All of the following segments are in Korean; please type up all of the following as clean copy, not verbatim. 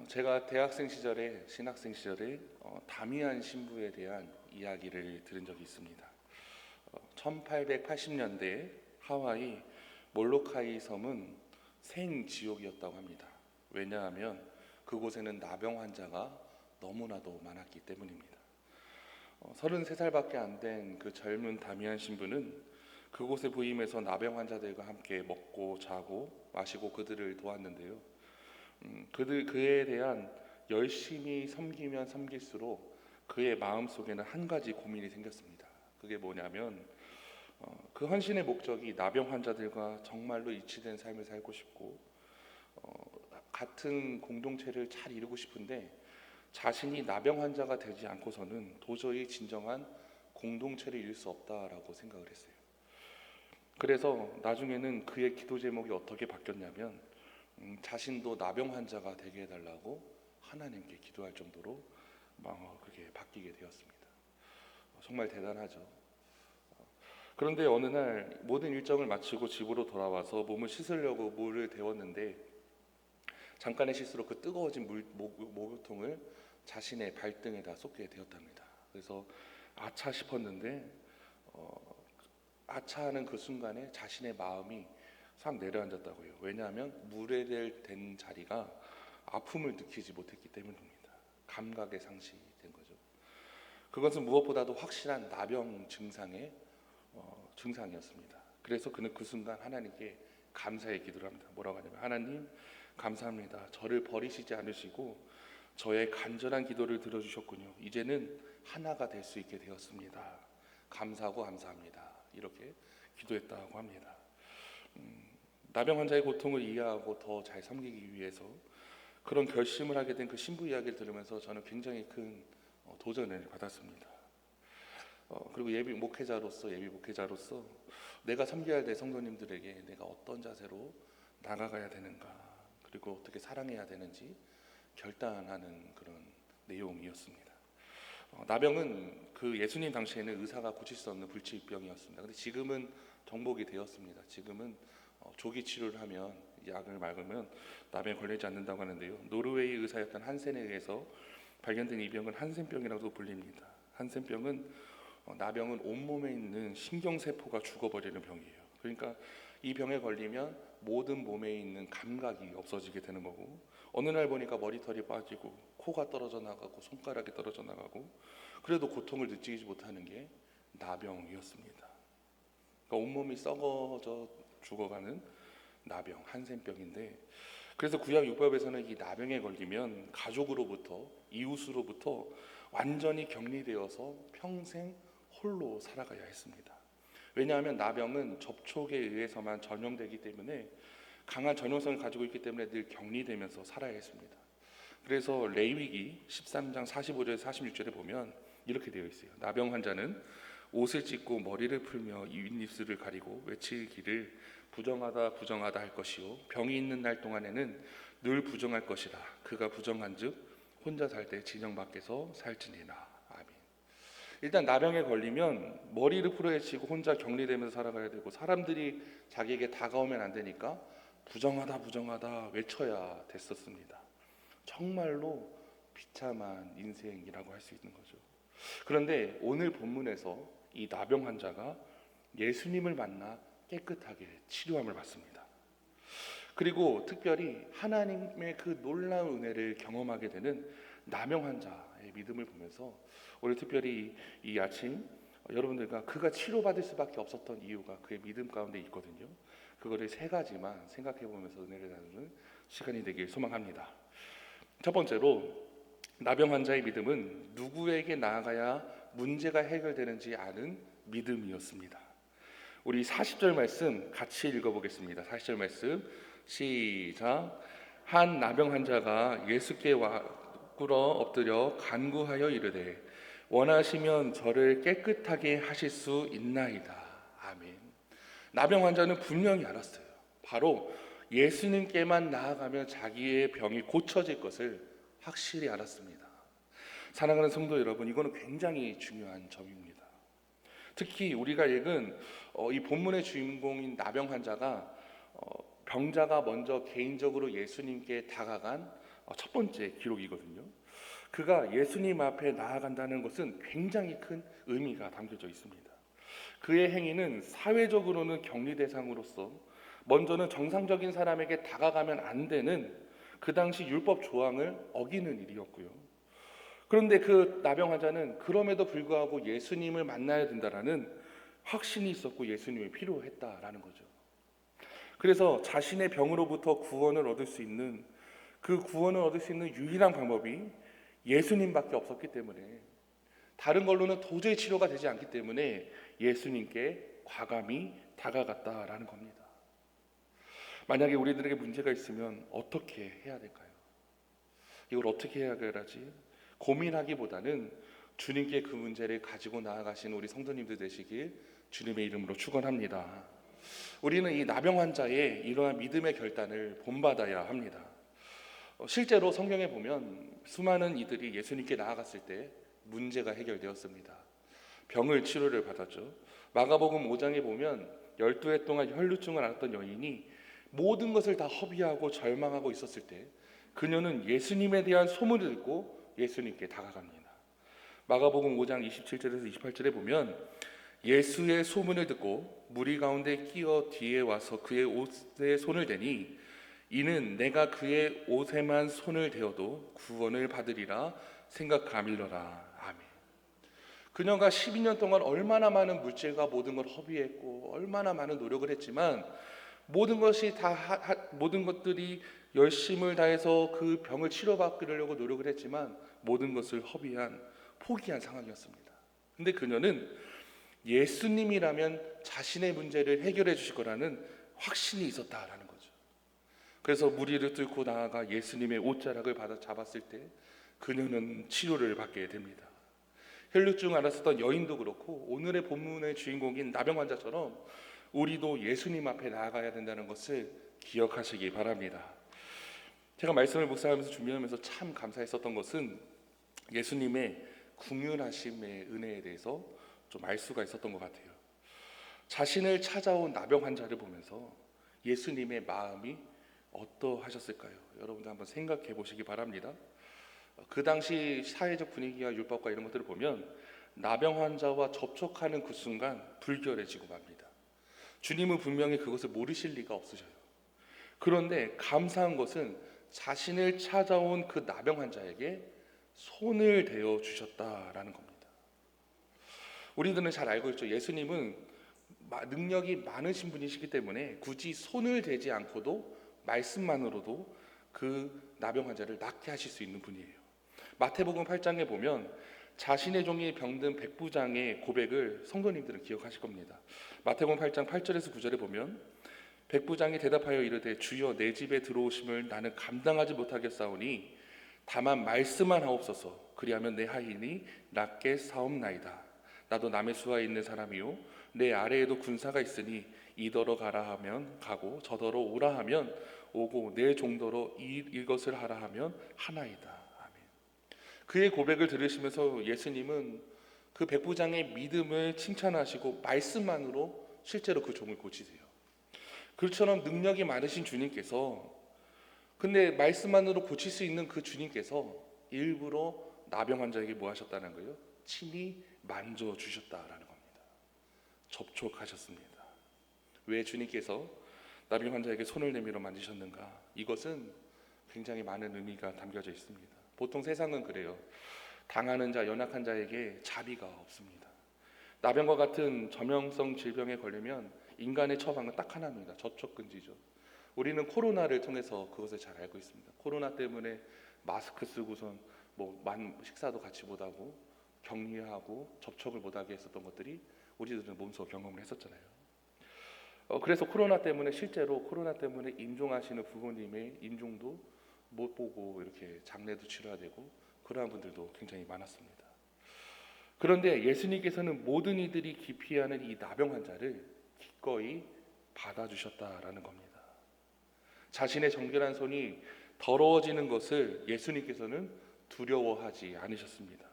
제가 대학생 시절에 신학생 시절에 다미안 신부에 대한 이야기를 들은 적이 있습니다. 1880년대 하와이 몰로카이 섬은 생지옥이었다고 합니다. 왜냐하면 그곳에는 나병 환자가 너무나도 많았기 때문입니다. 33살밖에 안 된 그 젊은 다미안 신부는 그곳에 부임해서 나병 환자들과 함께 먹고 자고 마시고 그들을 도왔는데요. 그에 대한 열심히 섬기면 섬길수록 그의 마음 속에는 한 가지 고민이 생겼습니다. 그게 뭐냐면 그 헌신의 목적이 나병 환자들과 정말로 일치된 삶을 살고 싶고 같은 공동체를 잘 이루고 싶은데 자신이 나병 환자가 되지 않고서는 도저히 진정한 공동체를 이룰 수 없다라고 생각을 했어요. 그래서 나중에는 그의 기도 제목이 어떻게 바뀌었냐면 자신도 나병 환자가 되게 해달라고 하나님께 기도할 정도로 그게 바뀌게 되었습니다. 정말 대단하죠. 그런데 어느 날 모든 일정을 마치고 집으로 돌아와서 몸을 씻으려고 물을 데웠는데 잠깐의 실수로 그 뜨거워진 목욕통을 자신의 발등에다 쏟게 되었답니다. 그래서 아차 싶었는데 아차하는 그 순간에 자신의 마음이 싹 내려앉았다고요. 왜냐하면 물에 댄 자리가 아픔을 느끼지 못했기 때문입니다. 감각의 상실이 된 거죠. 그것은 무엇보다도 확실한 나병 증상의 증상이었습니다. 그래서 그는 그 순간 하나님께 감사의 기도를 합니다. 뭐라고 하냐면 하나님 감사합니다. 저를 버리시지 않으시고 저의 간절한 기도를 들어주셨군요. 이제는 하나가 될 수 있게 되었습니다. 감사하고 감사합니다. 이렇게 기도했다고 합니다. 나병 환자의 고통을 이해하고 더 잘 섬기기 위해서 그런 결심을 하게 된 그 신부 이야기를 들으면서 저는 굉장히 큰 도전을 받았습니다. 그리고 예비 목회자로서 내가 섬겨야 될 성도님들에게 내가 어떤 자세로 나가가야 되는가, 그리고 어떻게 사랑해야 되는지 결단하는 그런 내용이었습니다. 나병은 그 예수님 당시에는 의사가 고칠 수 없는 불치병이었습니다. 근데 지금은 정복이 되었습니다. 지금은 조기 치료를 하면 약을 먹으면 나병에 걸리지 않는다고 하는데요. 노르웨이 의사였던 한센에 의해서 발견된 이 병은 한센병이라고도 불립니다. 한센병은 나병은 온몸에 있는 신경세포가 죽어버리는 병이에요. 그러니까 이 병에 걸리면 모든 몸에 있는 감각이 없어지게 되는 거고, 어느 날 보니까 머리털이 빠지고 코가 떨어져 나가고 손가락이 떨어져 나가고, 그래도 고통을 느끼지 못하는 게 나병이었습니다. 그러니까 온몸이 썩어져 죽어가는 나병, 한센병인데, 그래서 구약 율법에서는 이 나병에 걸리면 가족으로부터, 이웃으로부터 완전히 격리되어서 평생 홀로 살아가야 했습니다. 왜냐하면 나병은 접촉에 의해서만 전염되기 때문에 강한 전염성을 가지고 있기 때문에 늘 격리되면서 살아야 했습니다. 그래서 레위기 13장 45절에서 46절에 보면 이렇게 되어 있어요. 나병 환자는 옷을 찢고 머리를 풀며 윗입술을 가리고 외치기를 부정하다 부정하다 할 것이요 병이 있는 날 동안에는 늘 부정할 것이라. 그가 부정한즉 혼자 살 때 진영 밖에서 살지니라. 아멘. 일단 나병에 걸리면 머리를 풀어헤치고 혼자 격리되면서 살아가야 되고, 사람들이 자기에게 다가오면 안 되니까 부정하다 부정하다 외쳐야 됐었습니다. 정말로 비참한 인생이라고 할 수 있는 거죠. 그런데 오늘 본문에서 이 나병 환자가 예수님을 만나 깨끗하게 치료함을 받습니다. 그리고 특별히 하나님의 그 놀라운 은혜를 경험하게 되는 나병 환자의 믿음을 보면서 오늘 특별히 이 아침 여러분들과 그가 치료받을 수밖에 없었던 이유가 그의 믿음 가운데 있거든요. 그거를 세 가지만 생각해 보면서 은혜를 나누는 시간이 되길 소망합니다. 첫 번째로, 나병 환자의 믿음은 누구에게 나아가야 문제가 해결되는지 아는 믿음이었습니다. 우리 40절 말씀 같이 읽어보겠습니다. 40절 말씀 시작. 한 나병 환자가 예수께 꿇어 엎드려 간구하여 이르되 원하시면 저를 깨끗하게 하실 수 있나이다. 아멘. 나병 환자는 분명히 알았어요. 바로 예수님께만 나아가면 자기의 병이 고쳐질 것을 확실히 알았습니다. 사랑하는 성도 여러분, 이거는 굉장히 중요한 점입니다. 특히 우리가 읽은 이 본문의 주인공인 나병 환자가 병자가 먼저 개인적으로 예수님께 다가간 첫 번째 기록이거든요. 그가 예수님 앞에 나아간다는 것은 굉장히 큰 의미가 담겨져 있습니다. 그의 행위는 사회적으로는 격리 대상으로서 먼저는 정상적인 사람에게 다가가면 안 되는 그 당시 율법 조항을 어기는 일이었고요. 그런데 그 나병 환자는 그럼에도 불구하고 예수님을 만나야 된다라는 확신이 있었고 예수님이 필요했다라는 거죠. 그래서 자신의 병으로부터 구원을 얻을 수 있는 그 구원을 얻을 수 있는 유일한 방법이 예수님밖에 없었기 때문에 다른 걸로는 도저히 치료가 되지 않기 때문에 예수님께 과감히 다가갔다라는 겁니다. 만약에 우리들에게 문제가 있으면 어떻게 해야 될까요? 이걸 어떻게 해야 하지? 고민하기보다는 주님께 그 문제를 가지고 나아가시는 우리 성도님들 되시길 주님의 이름으로 축원합니다. 우리는 이 나병 환자의 이러한 믿음의 결단을 본받아야 합니다. 실제로 성경에 보면 수많은 이들이 예수님께 나아갔을 때 문제가 해결되었습니다. 병을 치료를 받았죠. 마가복음 5장에 보면 12해 동안 혈루증을 앓았던 여인이 모든 것을 다 허비하고 절망하고 있었을 때 그녀는 예수님에 대한 소문을 듣고 예수님께 다가갑니다. 마가복음 5장 27절에서 28절에 보면 예수의 소문을 듣고 무리 가운데 끼어 뒤에 와서 그의 옷에 손을 대니 이는 내가 그의 옷에만 손을 대어도 구원을 받으리라 생각함이로라. 아멘. 그녀가 12년 동안 얼마나 많은 물질과 모든 걸 허비했고 얼마나 많은 노력을 했지만 모든 것들이 열심을 다해서 그 병을 치료받으려고 노력을 했지만 모든 것을 포기한 상황이었습니다. 근데 그녀는 예수님이라면 자신의 문제를 해결해 주실 거라는 확신이 있었다라는 거죠. 그래서 무리를 뚫고 나아가 예수님의 옷자락을 받아 잡았을 때 그녀는 치료를 받게 됩니다. 혈루증 앓았었던 여인도 그렇고 오늘의 본문의 주인공인 나병 환자처럼 우리도 예수님 앞에 나아가야 된다는 것을 기억하시기 바랍니다. 제가 말씀을 묵상하면서 준비하면서 참 감사했었던 것은 예수님의 긍휼하심의 은혜에 대해서 좀 알 수가 있었던 것 같아요. 자신을 찾아온 나병 환자를 보면서 예수님의 마음이 어떠하셨을까요? 여러분들 한번 생각해 보시기 바랍니다. 그 당시 사회적 분위기와 율법과 이런 것들을 보면 나병 환자와 접촉하는 그 순간 불결해지고 맙니다. 주님은 분명히 그것을 모르실 리가 없으셔요. 그런데 감사한 것은 자신을 찾아온 그 나병 환자에게 손을 대어 주셨다라는 겁니다. 우리들은 잘 알고 있죠. 예수님은 능력이 많으신 분이시기 때문에 굳이 손을 대지 않고도 말씀만으로도 그 나병 환자를 낫게 하실 수 있는 분이에요. 마태복음 8장에 보면 자신의 종이 병든 백부장의 고백을 성도님들은 기억하실 겁니다. 마태복음 8장 8절에서 9절에 보면 백부장이 대답하여 이르되 주여 내 집에 들어오심을 나는 감당하지 못하겠사오니 다만 말씀만 하옵소서. 그리하면 내 하인이 낫게 사옵나이다. 나도 남의 수하에 있는 사람이요 내 아래에도 군사가 있으니 이더러 가라 하면 가고 저더러 오라 하면 오고 내 종더러 이것을 하라 하면 하나이다. 아멘. 그의 고백을 들으시면서 예수님은 그 백부장의 믿음을 칭찬하시고 말씀만으로 실제로 그 종을 고치세요. 그처럼 능력이 많으신 주님께서 근데 말씀만으로 고칠 수 있는 그 주님께서 일부러 나병 환자에게 뭐 하셨다는 거예요? 친히 만져주셨다라는 겁니다. 접촉하셨습니다. 왜 주님께서 나병 환자에게 손을 내밀어 만지셨는가? 이것은 굉장히 많은 의미가 담겨져 있습니다. 보통 세상은 그래요. 당하는 자, 연약한 자에게 자비가 없습니다. 나병과 같은 저명성 질병에 걸리면 인간의 처방은 딱 하나입니다. 접촉금지죠. 우리는 코로나를 통해서 그것을 잘 알고 있습니다. 코로나 때문에 마스크 쓰고선 식사도 같이 못하고 격리하고 접촉을 못하게 했었던 것들이 우리들은 몸소 경험을 했었잖아요. 그래서 실제로 코로나 때문에 임종하시는 부모님의 임종도 못 보고 이렇게 장례도 치러야 되고 그러한 분들도 굉장히 많았습니다. 그런데 예수님께서는 모든 이들이 기피하는 이 나병 환자를 기꺼이 받아주셨다라는 겁니다. 자신의 정결한 손이 더러워지는 것을 예수님께서는 두려워하지 않으셨습니다.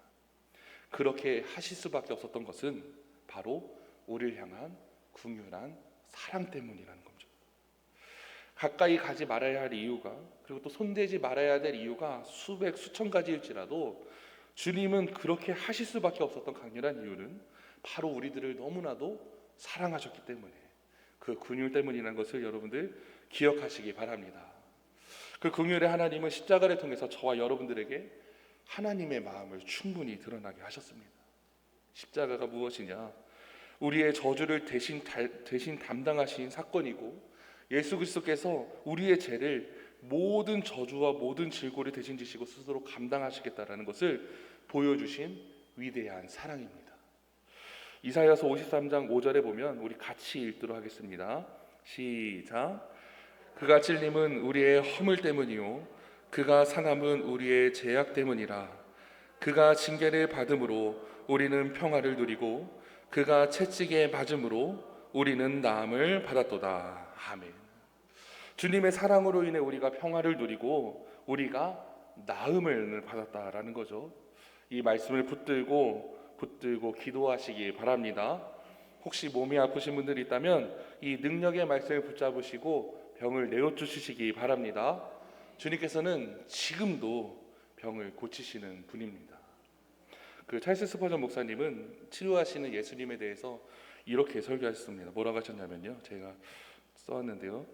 그렇게 하실 수밖에 없었던 것은 바로 우리를 향한 긍휼한 사랑 때문이라는 겁니다. 가까이 가지 말아야 할 이유가, 그리고 또 손대지 말아야 될 이유가 수백 수천 가지일지라도 주님은 그렇게 하실 수밖에 없었던 강렬한 이유는 바로 우리들을 너무나도 사랑하셨기 때문에, 그 긍휼 때문이라는 것을 여러분들 기억하시기 바랍니다. 그 긍휼의 하나님은 십자가를 통해서 저와 여러분들에게 하나님의 마음을 충분히 드러나게 하셨습니다. 십자가가 무엇이냐? 우리의 저주를 대신 담당하신 사건이고, 예수 그리스도께서 우리의 죄를, 모든 저주와 모든 질고를 대신 지시고 스스로 감당하시겠다라는 것을 보여주신 위대한 사랑입니다. 이사야서 53장 5절에 보면 우리 같이 읽도록 하겠습니다. 시작. 그가 찔림은 우리의 허물 때문이요 그가 상함은 우리의 죄악 때문이라. 그가 징계를 받음으로 우리는 평화를 누리고 그가 채찍에 맞음으로 우리는 나음을 받았도다. 아멘. 주님의 사랑으로 인해 우리가 평화를 누리고 우리가 나음을 받았다라는 거죠. 이 말씀을 붙들고 기도하시기 바랍니다. 혹시 몸이 아프신 분들이 있다면 이 능력의 말씀을 붙잡으시고 병을 내어주시기 바랍니다. 주님께서는 지금도 병을 고치시는 분입니다. 그 찰스 스퍼전 목사님은 치료하시는 예수님에 대해서 이렇게 설교하셨습니다. 뭐라고 하셨냐면요, 제가 써왔는데요,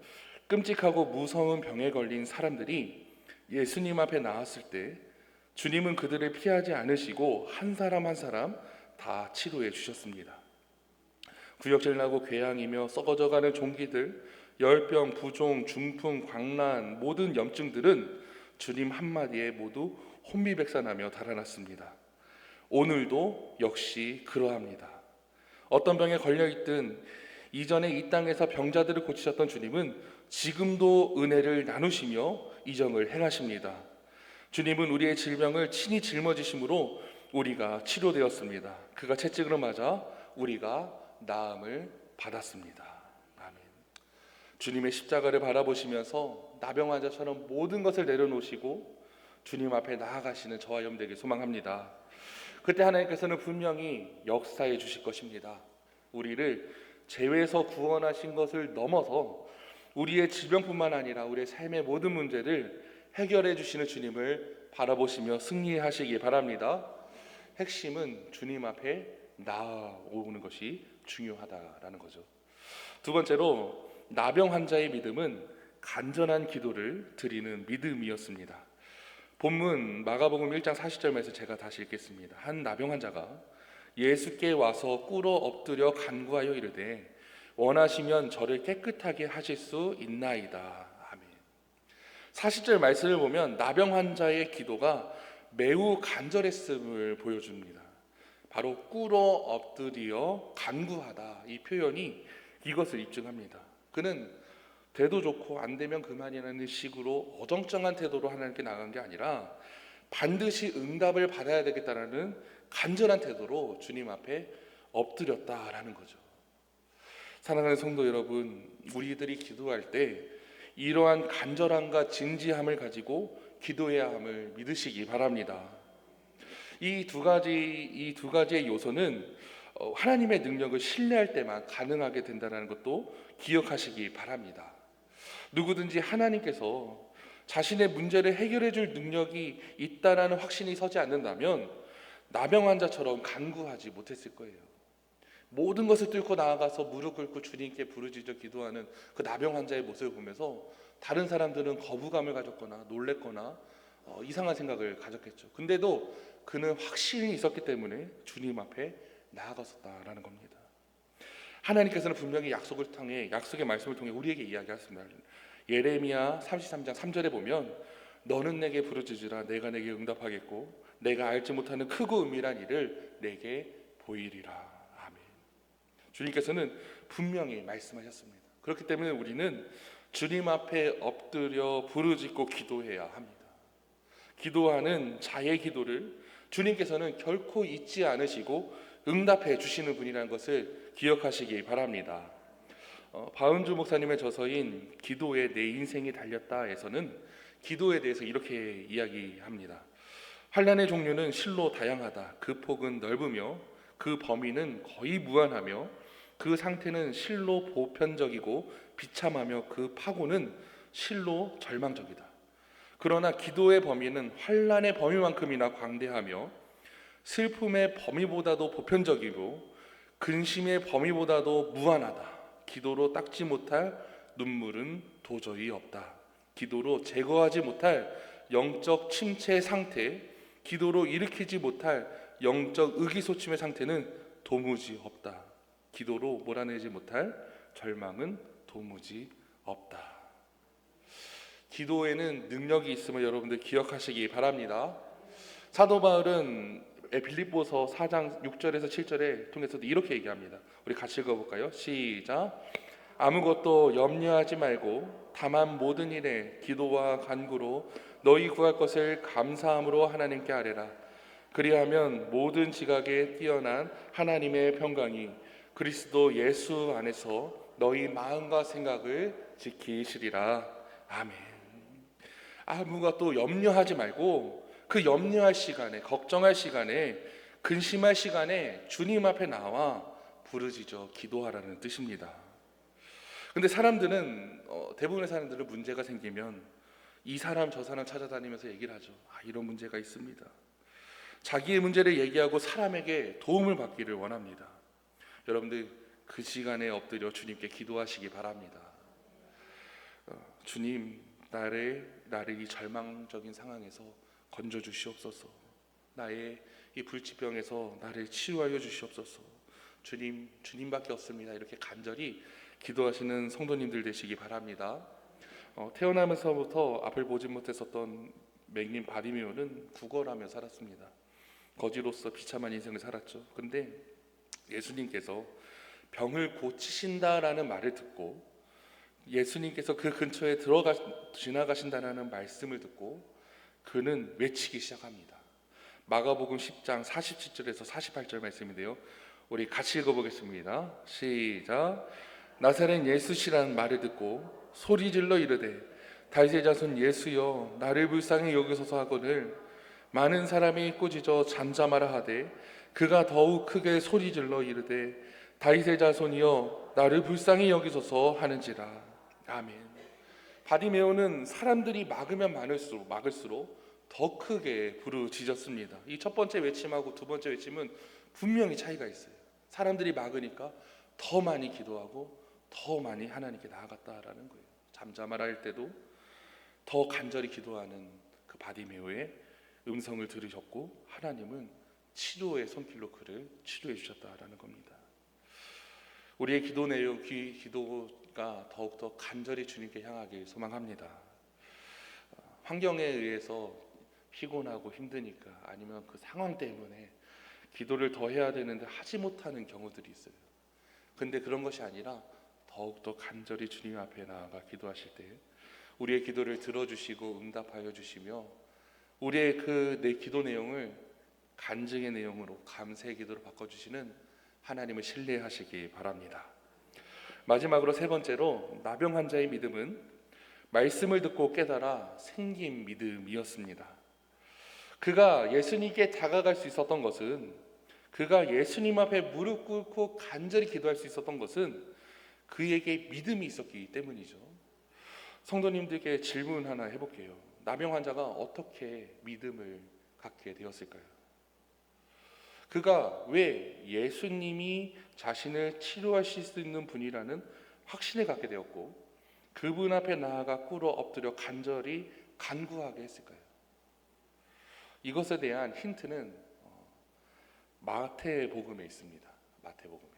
끔찍하고 무서운 병에 걸린 사람들이 예수님 앞에 나왔을 때 주님은 그들을 피하지 않으시고 한 사람 한 사람 다 치료해 주셨습니다. 구역질나고 궤양이며 썩어져가는 종기들, 열병, 부종, 중풍, 광란, 모든 염증들은 주님 한마디에 모두 혼미백산하며 달아났습니다. 오늘도 역시 그러합니다. 어떤 병에 걸려있든 이전에 이 땅에서 병자들을 고치셨던 주님은 지금도 은혜를 나누시며 이정을 행하십니다. 주님은 우리의 질병을 친히 짊어지심으로 우리가 치료되었습니다. 그가 채찍으로 맞아 우리가 나음을 받았습니다. 아멘. 주님의 십자가를 바라보시면서 나병 환자처럼 모든 것을 내려놓으시고 주님 앞에 나아가시는 저와 여러분들에게 소망합니다. 그때 하나님께서는 분명히 역사해 주실 것입니다. 우리를 죄에서 구원하신 것을 넘어서 우리의 질병뿐만 아니라 우리의 삶의 모든 문제를 해결해 주시는 주님을 바라보시며 승리하시기 바랍니다. 핵심은 주님 앞에 나아오는 것이 중요하다라는 거죠. 두 번째로, 나병 환자의 믿음은 간절한 기도를 드리는 믿음이었습니다. 본문 마가복음 1장 40절에서 제가 다시 읽겠습니다. 한 나병 환자가 예수께 와서 꿇어 엎드려 간구하여 이르되 원하시면 저를 깨끗하게 하실 수 있나이다. 아멘. 40절 말씀을 보면 나병 환자의 기도가 매우 간절했음을 보여줍니다. 바로 꿇어 엎드려 간구하다, 이 표현이 이것을 입증합니다. 그는 돼도 좋고 안 되면 그만이라는 식으로 어정쩡한 태도로 하나님께 나간 게 아니라 반드시 응답을 받아야 되겠다라는 간절한 태도로 주님 앞에 엎드렸다라는 거죠. 사랑하는 성도 여러분, 우리들이 기도할 때 이러한 간절함과 진지함을 가지고 기도해야 함을 믿으시기 바랍니다. 이 두 가지의 요소는 하나님의 능력을 신뢰할 때만 가능하게 된다는 것도 기억하시기 바랍니다. 누구든지 하나님께서 자신의 문제를 해결해 줄 능력이 있다라는 확신이 서지 않는다면 나병 환자처럼 간구하지 못했을 거예요. 모든 것을 뚫고 나아가서 무릎 꿇고 주님께 부르짖어 기도하는 그 나병 환자의 모습을 보면서 다른 사람들은 거부감을 가졌거나 놀랬거나 이상한 생각을 가졌겠죠. 근데도 그는 확신이 있었기 때문에 주님 앞에 나아갔었다라는 겁니다. 하나님께서는 분명히 약속의 말씀을 통해 우리에게 이야기하셨습니다. 예레미야 33장 3절에 보면 너는 내게 부르짖으라 내가 내게 응답하겠고 내가 알지 못하는 크고 은밀한 일을 내게 보이리라. 아멘. 주님께서는 분명히 말씀하셨습니다. 그렇기 때문에 우리는 주님 앞에 엎드려 부르짖고 기도해야 합니다. 기도하는 자의 기도를 주님께서는 결코 잊지 않으시고 응답해 주시는 분이라는 것을 기억하시기 바랍니다. 바은주 목사님의 저서인 기도에 내 인생이 달렸다에서는 기도에 대해서 이렇게 이야기합니다. 환난의 종류는 실로 다양하다. 그 폭은 넓으며 그 범위는 거의 무한하며 그 상태는 실로 보편적이고 비참하며 그 파고는 실로 절망적이다. 그러나 기도의 범위는 환난의 범위만큼이나 광대하며 슬픔의 범위보다도 보편적이고 근심의 범위보다도 무한하다. 기도로 닦지 못할 눈물은 도저히 없다. 기도로 제거하지 못할 영적 침체 상태, 기도로 일으키지 못할 영적 의기소침의 상태는 도무지 없다. 기도로 몰아내지 못할 절망은 도무지 없다. 기도에는 능력이 있음을 여러분들 기억하시기 바랍니다. 사도 바울은 빌립보서 4장 6절에서 7절에 통해서도 이렇게 얘기합니다. 우리 같이 읽어볼까요? 시작. 아무것도 염려하지 말고 다만 모든 일에 기도와 간구로 너희 구할 것을 감사함으로 하나님께 아뢰라. 그리하면 모든 지각에 뛰어난 하나님의 평강이 그리스도 예수 안에서 너희 마음과 생각을 지키시리라. 아멘. 아무것도 염려하지 말고 그 염려할 시간에, 걱정할 시간에, 근심할 시간에 주님 앞에 나와 부르짖어 기도하라는 뜻입니다. 근데 사람들은 대부분의 사람들은 문제가 생기면 이 사람 저 사람 찾아다니면서 얘기를 하죠. 이런 문제가 있습니다. 자기의 문제를 얘기하고 사람에게 도움을 받기를 원합니다. 여러분들 그 시간에 엎드려 주님께 기도하시기 바랍니다. 주님, 나를 이 절망적인 상황에서 건져 주시옵소서. 나의 이 불치병에서 나를 치유하여 주시옵소서. 주님밖에 없습니다. 이렇게 간절히 기도하시는 성도님들 되시기 바랍니다. 태어나면서부터 앞을 보지 못했었던 맹인 바디메오는 구걸하며 살았습니다. 거지로서 비참한 인생을 살았죠. 근데 예수님께서 병을 고치신다라는 말을 듣고 예수님께서 그 근처에 지나가신다는 말씀을 듣고 그는 외치기 시작합니다. 마가복음 10장 47절에서 48절 말씀인데요. 우리 같이 읽어보겠습니다. 시작. 나사렛 예수시라는 말을 듣고 소리질러 이르되 다윗의 자손 예수여 나를 불쌍히 여기소서 하거늘 많은 사람이 꾸짖어 잠잠하라 하되 그가 더욱 크게 소리질러 이르되 다윗의 자손이여 나를 불쌍히 여기소서 하는지라. 아멘. 바디메오는 사람들이 막으면 막을수록 더 크게 부르짖었습니다. 이 첫 번째 외침하고 두 번째 외침은 분명히 차이가 있어요. 사람들이 막으니까 더 많이 기도하고 더 많이 하나님께 나아갔다라는 거예요. 잠잠하라 할 때도 더 간절히 기도하는 그 바디메오의 음성을 들으셨고 하나님은 치료의 손길로 그를 치료해 주셨다라는 겁니다. 우리의 기도 내용, 기도가 더욱더 간절히 주님께 향하길 소망합니다. 환경에 의해서 피곤하고 힘드니까 아니면 그 상황 때문에 기도를 더 해야 되는데 하지 못하는 경우들이 있어요. 근데 그런 것이 아니라 더욱더 간절히 주님 앞에 나아가 기도하실 때 우리의 기도를 들어주시고 응답하여 주시며 우리의 그 내 기도 내용을 간증의 내용으로 감사의 기도로 바꿔주시는 하나님을 신뢰하시기 바랍니다. 마지막으로 세 번째로 나병 환자의 믿음은 말씀을 듣고 깨달아 생긴 믿음이었습니다. 그가 예수님께 다가갈 수 있었던 것은, 그가 예수님 앞에 무릎 꿇고 간절히 기도할 수 있었던 것은 그에게 믿음이 있었기 때문이죠. 성도님들께 질문 하나 해볼게요. 나병 환자가 어떻게 믿음을 갖게 되었을까요? 그가 왜 예수님이 자신을 치료하실 수 있는 분이라는 확신을 갖게 되었고 그분 앞에 나아가 꿇어 엎드려 간절히 간구하게 했을까요? 이것에 대한 힌트는 마태복음에 있습니다. 마태복음에.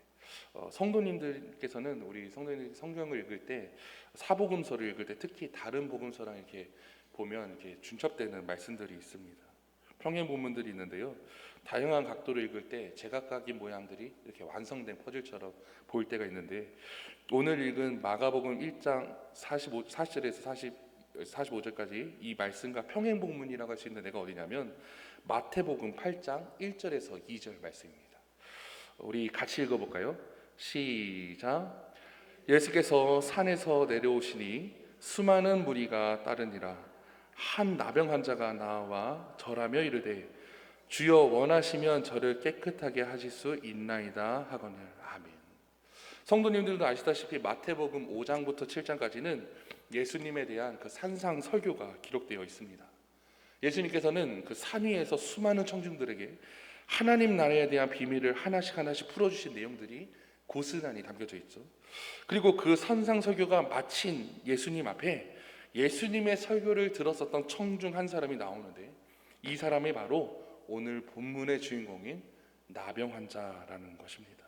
성도님들께서는 우리 성도님들 성경을 읽을 때 사복음서를 읽을 때 특히 다른 복음서랑 이렇게 보면 이렇게 중첩되는 말씀들이 있습니다. 평행 본문들이 있는데요. 다양한 각도로 읽을 때 제각각의 모양들이 이렇게 완성된 퍼즐처럼 보일 때가 있는데 오늘 읽은 마가복음 1장 40절에서 45절까지 이 말씀과 평행 본문이라고 할 수 있는 데가 어디냐면 마태복음 8장 1절에서 2절 말씀입니다. 우리 같이 읽어볼까요? 시작. 예수께서 산에서 내려오시니 수많은 무리가 따르니라. 한 나병 환자가 나와 절하며 이르되 주여 원하시면 저를 깨끗하게 하실 수 있나이다 하거늘. 아멘. 성도님들도 아시다시피 마태복음 5장부터 7장까지는 예수님에 대한 그 산상 설교가 기록되어 있습니다. 예수님께서는 그 산 위에서 수많은 청중들에게 하나님 나라에 대한 비밀을 하나씩 하나씩 풀어주신 내용들이 고스란히 담겨져 있죠. 그리고 그 산상 설교가 마친 예수님 앞에 예수님의 설교를 들었었던 청중 한 사람이 나오는데, 이 사람이 바로 오늘 본문의 주인공인 나병 환자라는 것입니다.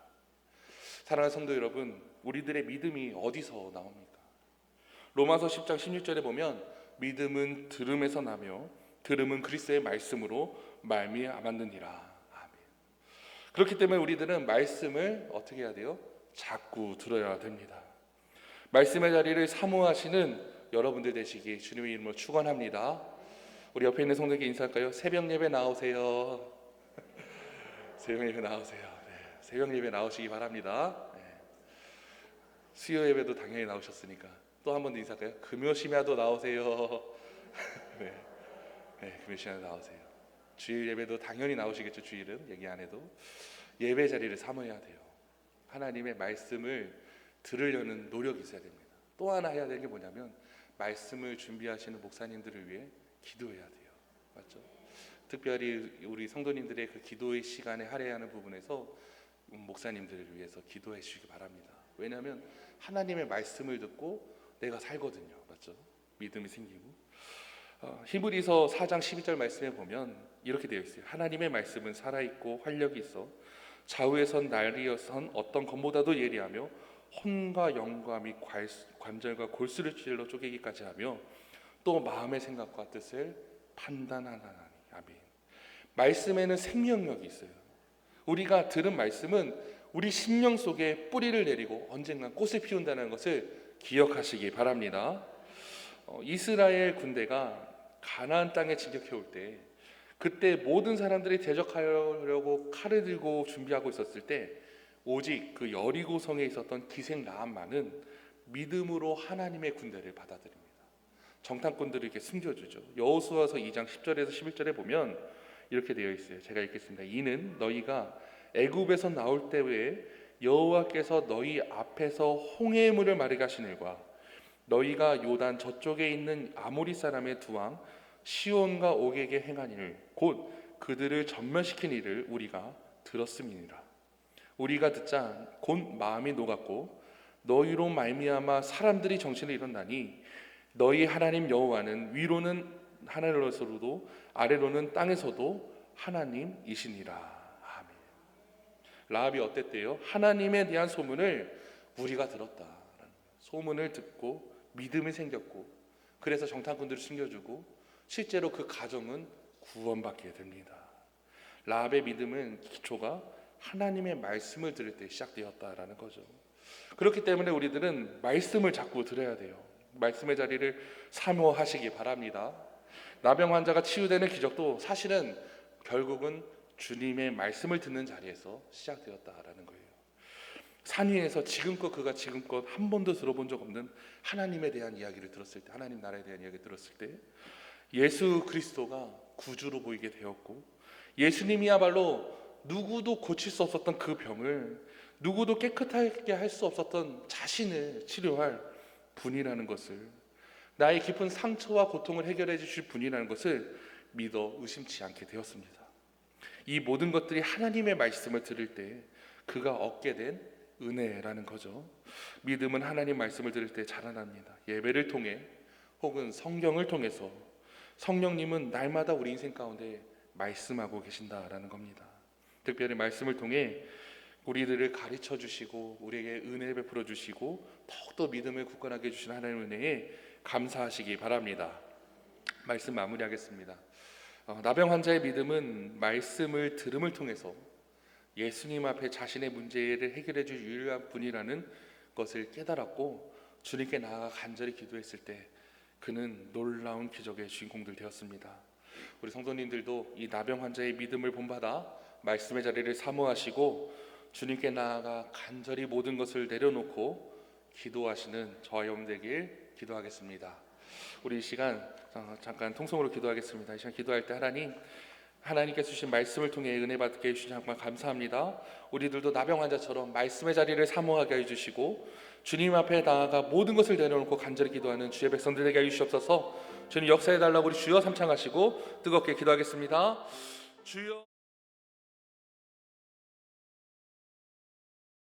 사랑하는 성도 여러분, 우리들의 믿음이 어디서 나옵니까? 로마서 10장 16절에 보면 믿음은 들음에서 나며 들음은 그리스도의 말씀으로 말미암았느니라. 아멘. 그렇기 때문에 우리들은 말씀을 어떻게 해야 돼요? 자꾸 들어야 됩니다. 말씀의 자리를 사모하시는 여러분들 되시기 주님의 이름으로 축원합니다. 우리 옆에 있는 성도에게 인사할까요? 새벽 예배 나오세요. 새벽 예배 나오세요. 네, 새벽 예배 나오시기 바랍니다. 네. 수요 예배도 당연히 나오셨으니까 또 한 번 더 인사할까요? 금요 심야도 나오세요. 네. 네, 금요 심야도 나오세요. 주일 예배도 당연히 나오시겠죠. 주일은 얘기 안 해도 예배 자리를 삼아야 돼요. 하나님의 말씀을 들으려는 노력이 있어야 됩니다. 또 하나 해야 되는 게 뭐냐면 말씀을 준비하시는 목사님들을 위해 기도해야 돼요. 맞죠? 특별히 우리 성도님들의 그 기도의 시간에 할애하는 부분에서 목사님들을 위해서 기도해 주시기 바랍니다. 왜냐하면 하나님의 말씀을 듣고 내가 살거든요. 맞죠? 믿음이 생기고. 히브리서 4장 12절 말씀에 보면 이렇게 되어 있어요. 하나님의 말씀은 살아있고 활력이 있어 좌우에선 날이어선 어떤 검보다도 예리하며 혼과 영과 및 관절과 골수를 찔러 쪼개기까지 하며 또 마음의 생각과 뜻을 판단하나니. 아멘. 말씀에는 생명력이 있어요. 우리가 들은 말씀은 우리 심령 속에 뿌리를 내리고 언젠간 꽃을 피운다는 것을 기억하시기 바랍니다. 이스라엘 군대가 가나안 땅에 진격해 올 때, 그때 모든 사람들이 대적하려고 칼을 들고 준비하고 있었을 때 오직 그 여리고 성에 있었던 기생 라합만은 믿음으로 하나님의 군대를 받아들입니다. 정탐꾼들을 이렇게 숨겨주죠. 여호수아서 2장 10절에서 11절에 보면 이렇게 되어 있어요. 제가 읽겠습니다. 이는 너희가 애굽에서 나올 때에 여호와께서 너희 앞에서 홍해의 물을 마르게 하신 일과 너희가 요단 저쪽에 있는 아모리 사람의 두 왕 시온과 옥에게 행한 일, 곧 그들을 전멸시킨 일을 우리가 들었음이니라. 우리가 듣자 곧 마음이 녹았고 너희로 말미암아 사람들이 정신을 잃었나니 너희 하나님 여호와는 위로는 하늘에서도 아래로는 땅에서도 하나님이시니라. 아멘. 라합이 어땠대요? 하나님에 대한 소문을 우리가 들었다. 소문을 듣고 믿음이 생겼고, 그래서 정탐꾼들을 숨겨주고 실제로 그 가정은 구원받게 됩니다. 라합의 믿음은 기초가 하나님의 말씀을 들을 때 시작되었다라는 거죠. 그렇기 때문에 우리들은 말씀을 자꾸 들어야 돼요. 말씀의 자리를 사모하시기 바랍니다. 나병 환자가 치유되는 기적도 사실은 결국은 주님의 말씀을 듣는 자리에서 시작되었다라는 거예요. 산 위에서 그가 지금껏 한 번도 들어본 적 없는 하나님에 대한 이야기를 들었을 때, 하나님 나라에 대한 이야기를 들었을 때 예수 그리스도가 구주로 보이게 되었고, 예수님이야말로 누구도 고칠 수 없었던 그 병을, 누구도 깨끗하게 할 수 없었던 자신을 치료할 분이라는 것을, 나의 깊은 상처와 고통을 해결해 주실 분이라는 것을 믿어 의심치 않게 되었습니다. 이 모든 것들이 하나님의 말씀을 들을 때 그가 얻게 된 은혜라는 거죠. 믿음은 하나님 말씀을 들을 때 자라납니다. 예배를 통해 혹은 성경을 통해서 성령님은 날마다 우리 인생 가운데 말씀하고 계신다라는 겁니다. 특별히 말씀을 통해 우리들을 가르쳐 주시고 우리에게 은혜를 베풀어 주시고 더욱더 믿음을 굳건하게 해주시는 하나님의 은혜에 감사하시기 바랍니다. 말씀 마무리하겠습니다. 나병 환자의 믿음은 말씀을 들음을 통해서 예수님 앞에 자신의 문제를 해결해 줄 유일한 분이라는 것을 깨달았고, 주님께 나아가 간절히 기도했을 때 그는 놀라운 기적의 주인공들 되었습니다. 우리 성도님들도 이 나병 환자의 믿음을 본받아 말씀의 자리를 사모하시고 주님께 나아가 간절히 모든 것을 내려놓고 기도하시는 저와 여러분 되길 기도하겠습니다. 우리 이 시간 잠깐 통성으로 기도하겠습니다. 이 시간 기도할 때 하나님, 하나님께서 주신 말씀을 통해 은혜 받게 해주신 정말 감사합니다. 우리들도 나병 환자처럼 말씀의 자리를 사모하게 해주시고 주님 앞에 나아가 모든 것을 내려놓고 간절히 기도하는 주의 백성들 되게 해주시옵소서. 주님 역사해달라고 우리 주여 삼창하시고 뜨겁게 기도하겠습니다. 주여.